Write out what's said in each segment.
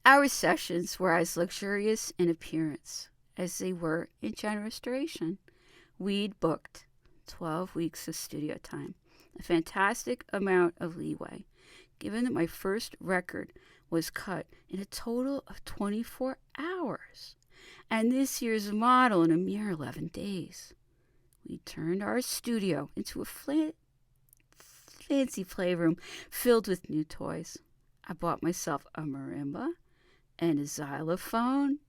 Our sessions were as luxurious in appearance as they were in generous duration. We'd booked 12 weeks of studio time, a fantastic amount of leeway, given that my first record was cut in a total of 24 hours, and this year's model in a mere 11 days. We turned our studio into a fancy playroom filled with new toys. I bought myself a marimba and a xylophone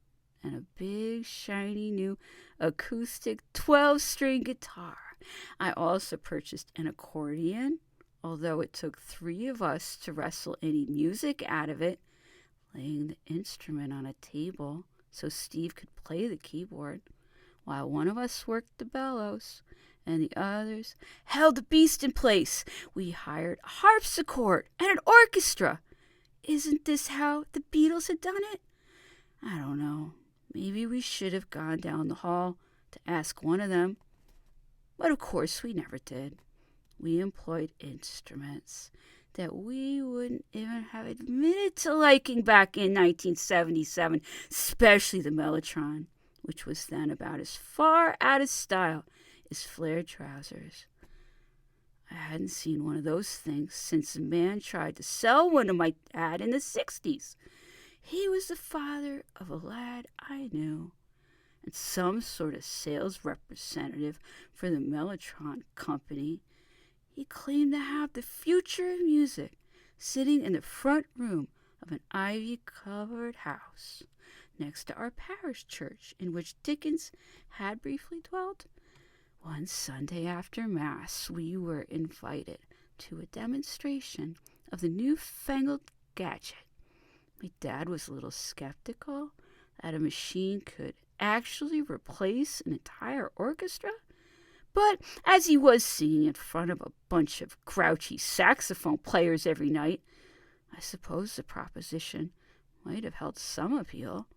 and a big, shiny new acoustic 12-string guitar. I also purchased an accordion, although it took 3 of us to wrestle any music out of it, laying the instrument on a table so Steve could play the keyboard, while one of us worked the bellows and the others held the beast in place. We hired a harpsichord and an orchestra. Isn't this how the Beatles had done it? I don't know. Maybe we should have gone down the hall to ask one of them. But of course we never did. We employed instruments that we wouldn't even have admitted to liking back in 1977, especially the Mellotron, which was then about as far out of style as flared trousers. I hadn't seen one of those things since a man tried to sell one to my dad in the 60s. He was the father of a lad I knew, and some sort of sales representative for the Mellotron Company. He claimed to have the future of music sitting in the front room of an ivy-covered house next to our parish church in which Dickens had briefly dwelt. One Sunday after Mass, we were invited to a demonstration of the newfangled gadget. My dad was a little skeptical that a machine could actually replace an entire orchestra, but as he was singing in front of a bunch of grouchy saxophone players every night, I suppose the proposition might have held some appeal.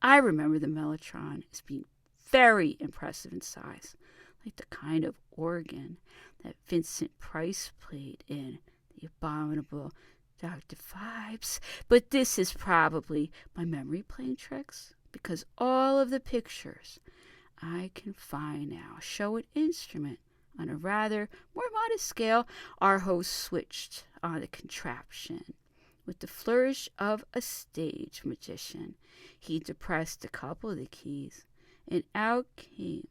I remember the Mellotron as being very impressive in size, like the kind of organ that Vincent Price played in The Abominable Dr. Phibes. But this is probably my memory playing tricks, because all of the pictures I can find now show an instrument on a rather more modest scale. Our host switched on the contraption with the flourish of a stage magician. He depressed a couple of the keys, and out came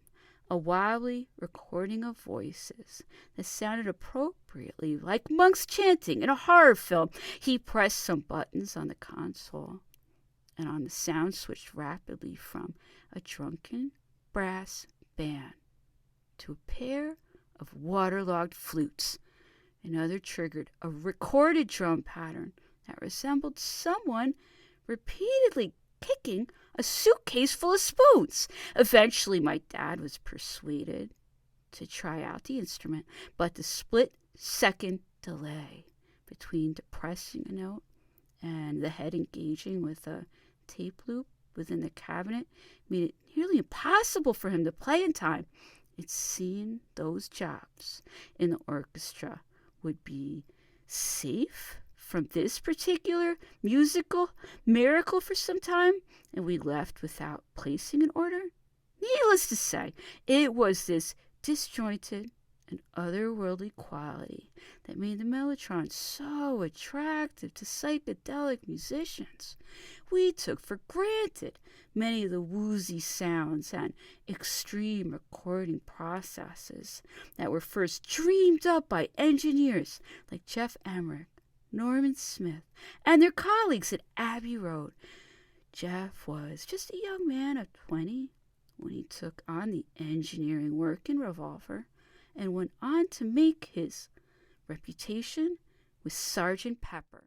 a wobbly recording of voices that sounded appropriately like monks chanting in a horror film. He pressed some buttons on the console, and on the sound switched rapidly from a drunken brass band to a pair of waterlogged flutes. Another triggered a recorded drum pattern that resembled someone repeatedly kicking a suitcase full of spoons. Eventually, my dad was persuaded to try out the instrument, but the split-second delay between depressing a note and the head engaging with a tape loop within the cabinet made it nearly impossible for him to play in time. It seemed those jobs in the orchestra would be safe from this particular musical miracle for some time, and we left without placing an order. Needless to say, it was this disjointed and otherworldly quality that made the Mellotron so attractive to psychedelic musicians. We took for granted many of the woozy sounds and extreme recording processes that were first dreamed up by engineers like Jeff Emmerich, Norman Smith, and their colleagues at Abbey Road. Jeff was just a young man of 20 when he took on the engineering work in Revolver and went on to make his reputation with Sergeant Pepper.